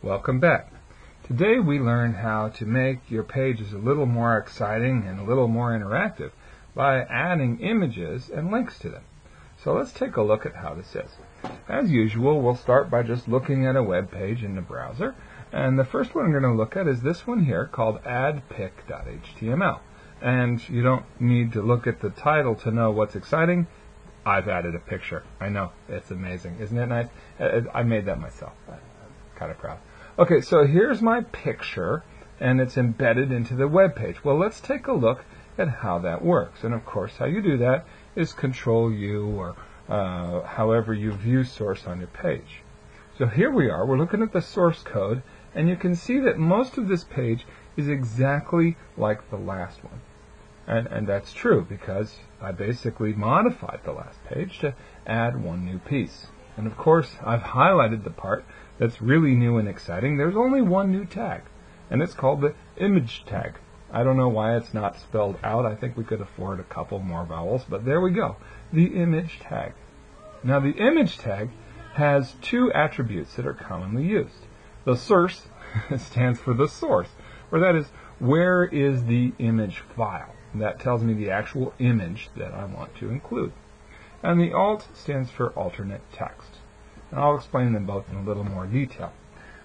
Welcome back. Today we learned how to make your pages a little more exciting and a little more interactive by adding images and links to them. So let's take a look at how this is. As usual, we'll start by just looking at a web page in the browser, and the first one we're going to look at is this one here called addpic.html. And you don't need to look at the title to know what's exciting. I've added a picture. I know, it's amazing. Isn't it nice? I made that myself. I'm kind of proud. Okay, so here's my picture, and it's embedded into the web page. Well, let's take a look at how that works. And of course, how you do that is Control-U or however you view source on your page. So here we are. We're looking at the source code, and you can see that most of this page is exactly like the last one. And that's true because I basically modified the last page to add one new piece. And of course, I've highlighted the part that's really new and exciting. There's only one new tag, and it's called the image tag. I don't know why it's not spelled out. I think we could afford a couple more vowels, but there we go. The image tag. Now, the image tag has two attributes that are commonly used. The source stands for the source, or that is, where is the image file? That tells me the actual image that I want to include. And the alt stands for alternate text. And I'll explain them both in a little more detail.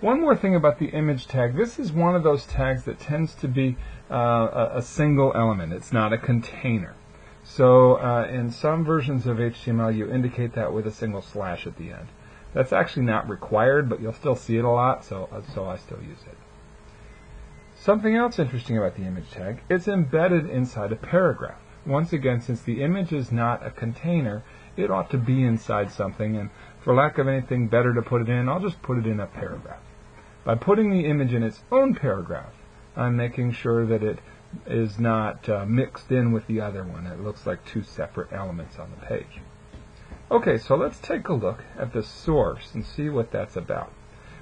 One more thing about the image tag. This is one of those tags that tends to be a single element. It's not a container. So in some versions of HTML, you indicate that with a single slash at the end. That's actually not required, but you'll still see it a lot, so I still use it. Something else interesting about the image tag, it's embedded inside a paragraph. Once again, since the image is not a container, it ought to be inside something, and for lack of anything better to put it in, I'll just put it in a paragraph. By putting the image in its own paragraph, I'm making sure that it is not mixed in with the other one. It looks like two separate elements on the page. Okay, so let's take a look at the source and see what that's about.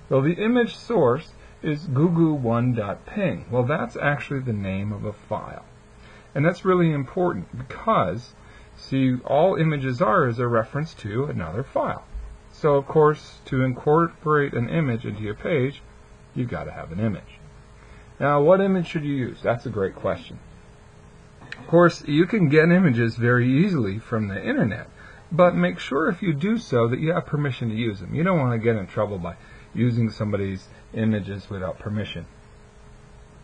Well, the image source is gugu1.ping. Well, that's actually the name of a file. And that's really important because, see, all images are is a reference to another file. So, of course, to incorporate an image into your page, you've got to have an image. Now, what image should you use? That's a great question. Of course, you can get images very easily from the internet, but make sure if you do so that you have permission to use them. You don't want to get in trouble by using somebody's images without permission.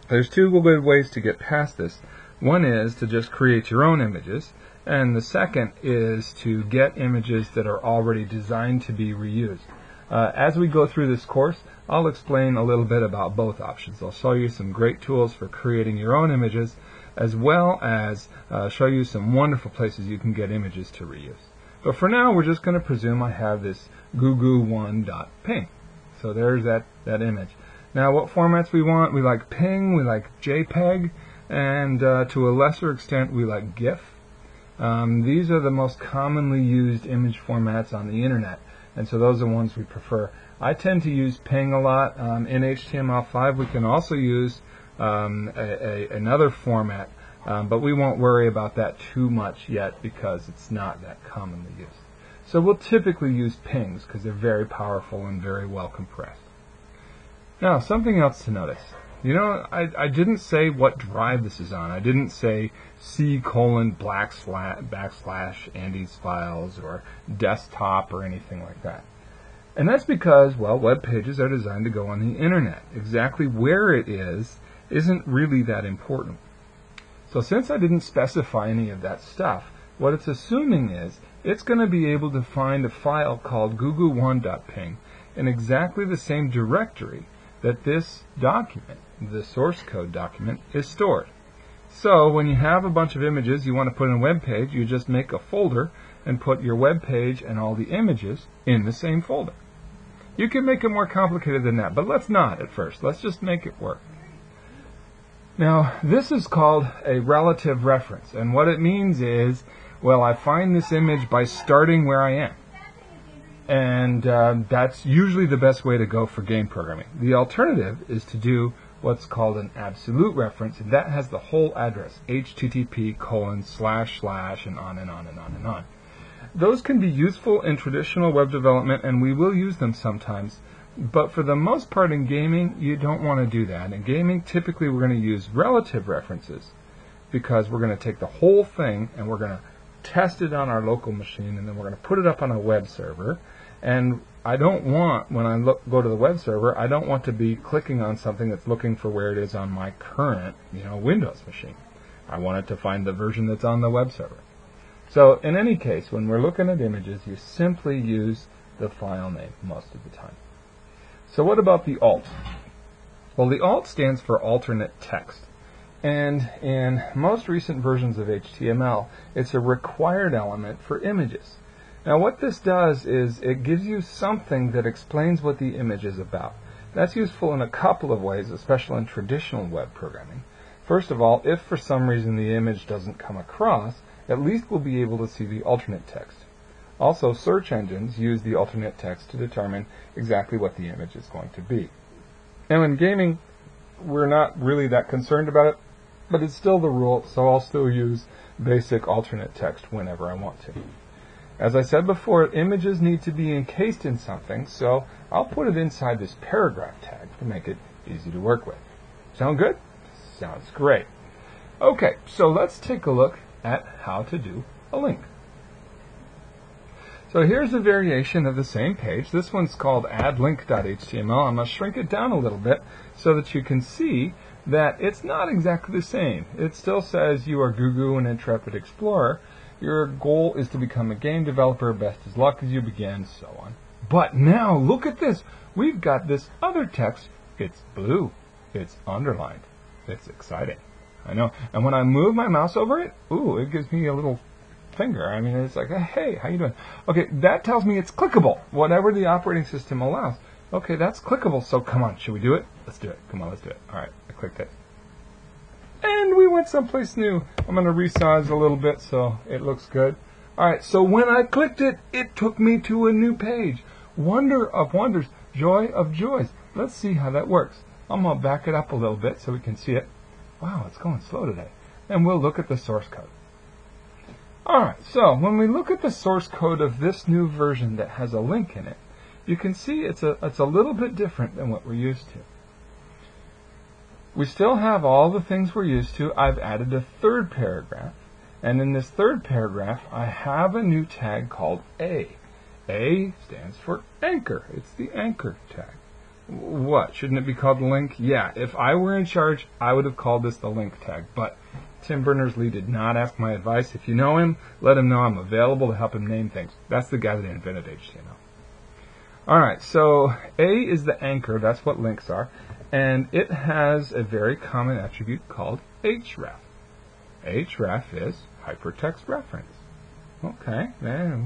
There's two good ways to get past this. One is to just create your own images, and the second is to get images that are already designed to be reused. As we go through this course, I'll explain a little bit about both options. I'll show you some great tools for creating your own images, as well as show you some wonderful places you can get images to reuse. But for now, we're just going to presume I have this gugu1.ping. So there's that image. Now, what formats we want? We like PNG, we like JPEG, and to a lesser extent, we like GIF. These are the most commonly used image formats on the internet, and so those are the ones we prefer. I tend to use PNG a lot. In HTML5, we can also use another format, but we won't worry about that too much yet because it's not that commonly used. So we'll typically use PNGs because they're very powerful and very well compressed. Now, something else to notice. You know, I didn't say what drive this is on. I didn't say C:\\Andy's files or desktop or anything like that. And that's because, well, web pages are designed to go on the internet. Exactly where it is isn't really that important. So since I didn't specify any of that stuff, what it's assuming is it's going to be able to find a file called gugu1.ping in exactly the same directory that this document, the source code document, is stored. So when you have a bunch of images you want to put in a web page, you just make a folder and put your web page and all the images in the same folder. You can make it more complicated than that, but let's not at first. Let's just make it work. Now, this is called a relative reference, and what it means is, well, I find this image by starting where I am. And that's usually the best way to go for game programming. The alternative is to do what's called an absolute reference, and that has the whole address, http:// and on and on and on and on. Those can be useful in traditional web development, and we will use them sometimes, But for the most part in gaming, you don't want to do that. In gaming, typically we're going to use relative references because we're going to take the whole thing and we're going to test it on our local machine, and then we're going to put it up on a web server. And I don't want, when I go to the web server, I don't want to be clicking on something that's looking for where it is on my current, Windows machine. I want it to find the version that's on the web server. So in any case, when we're looking at images, you simply use the file name most of the time. So what about the alt? Well, the alt stands for alternate text. And in most recent versions of HTML, it's a required element for images. Now what this does is it gives you something that explains what the image is about. That's useful in a couple of ways, especially in traditional web programming. First of all, if for some reason the image doesn't come across, at least we'll be able to see the alternate text. Also, search engines use the alternate text to determine exactly what the image is going to be. Now in gaming, we're not really that concerned about it, but it's still the rule, so I'll still use basic alternate text whenever I want to. As I said before, images need to be encased in something, so I'll put it inside this paragraph tag to make it easy to work with. Sound good? Sounds great. Okay, so let's take a look at how to do a link. So here's a variation of the same page. This one's called addlink.html. I'm going to shrink it down a little bit so that you can see that it's not exactly the same. It still says you are Gugu, an intrepid explorer. Your goal is to become a game developer. Best of luck as you begin, so on. But now look at this. We've got this other text. It's blue. It's underlined. It's exciting. I know. And when I move my mouse over it, ooh, it gives me a little finger. I mean, it's like, hey, how you doing? Okay, that tells me it's clickable, whatever the operating system allows. Okay, that's clickable, so come on, should we do it? Let's do it. Come on, let's do it. All right, I clicked it. And we went someplace new. I'm going to resize a little bit so it looks good. All right, so when I clicked it, it took me to a new page. Wonder of wonders, joy of joys. Let's see how that works. I'm going to back it up a little bit so we can see it. Wow, it's going slow today. And we'll look at the source code. Alright, so when we look at the source code of this new version that has a link in it, you can see it's a little bit different than what we're used to. We still have all the things we're used to. I've added a third paragraph, and in this third paragraph I have a new tag called A. A stands for anchor. It's the anchor tag. What? Shouldn't it be called the link? Yeah, if I were in charge, I would have called this the link tag, but Tim Berners-Lee did not ask my advice. If you know him, let him know I'm available to help him name things. That's the guy that invented HTML. Alright, so A is the anchor. That's what links are. And it has a very common attribute called href. Href is hypertext reference. Okay,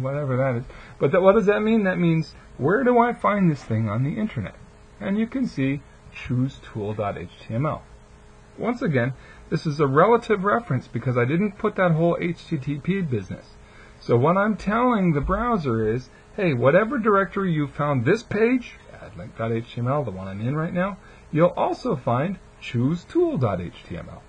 whatever that is. But what does that mean? That means, where do I find this thing on the internet? And you can see choosetool.html. Once again, this is a relative reference because I didn't put that whole HTTP business. So what I'm telling the browser is, hey, whatever directory you found this page, addlink.html, the one I'm in right now, you'll also find choosetool.html.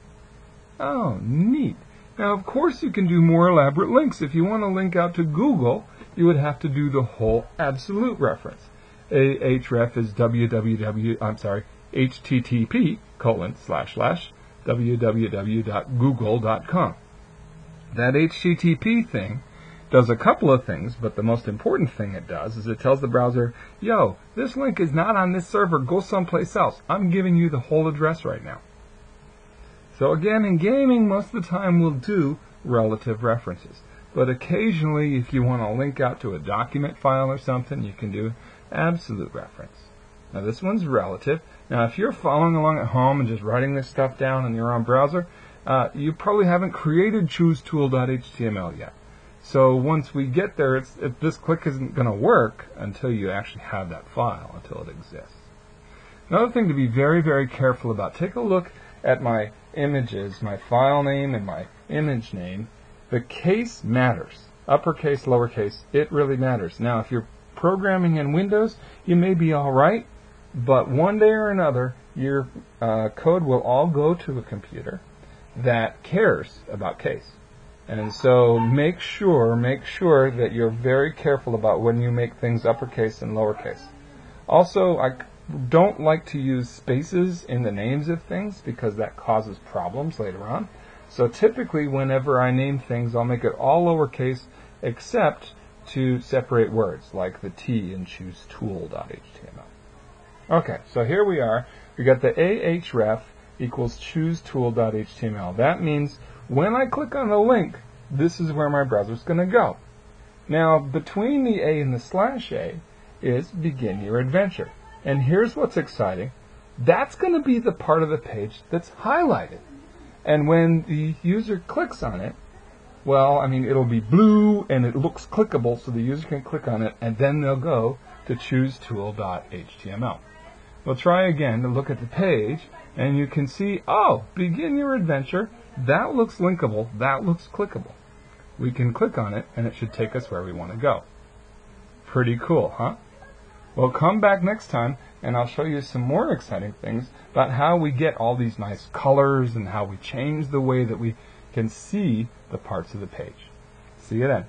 Oh, neat. Now, of course, you can do more elaborate links. If you want to link out to Google, you would have to do the whole absolute reference. href is http://www.google.com. That HTTP thing does a couple of things, but the most important thing it does is it tells the browser, yo, this link is not on this server, go someplace else. I'm giving you the whole address right now. So again, in gaming, most of the time we'll do relative references. But occasionally, if you want to link out to a document file or something, you can do absolute reference. Now this one's relative. Now if you're following along at home and just writing this stuff down in your own browser, you probably haven't created choosetool.html yet. So once we get there, this click isn't going to work until you actually have that file, until it exists. Another thing to be very, very careful about, take a look at my images, my file name and my image name. The case matters. Uppercase, lowercase, it really matters. Now if you're programming in Windows, you may be alright, but one day or another, your code will all go to a computer that cares about case. And so make sure that you're very careful about when you make things uppercase and lowercase. Also, I don't like to use spaces in the names of things because that causes problems later on. So typically whenever I name things, I'll make it all lowercase except to separate words, like the T in chooseTool.html. Okay, so here we are. We got the ahref equals chooseTool.html. That means when I click on the link, this is where my browser's going to go. Now, between the A and the /A is begin your adventure. And here's what's exciting. That's going to be the part of the page that's highlighted. And when the user clicks on it, well, I mean, it'll be blue and it looks clickable, so the user can click on it, and then they'll go to chooseTool.html. We'll try again to look at the page, and you can see, oh, begin your adventure. That looks linkable. That looks clickable. We can click on it, and it should take us where we want to go. Pretty cool, huh? Well, come back next time, and I'll show you some more exciting things about how we get all these nice colors and how we change the way that we can see the parts of the page. See you then.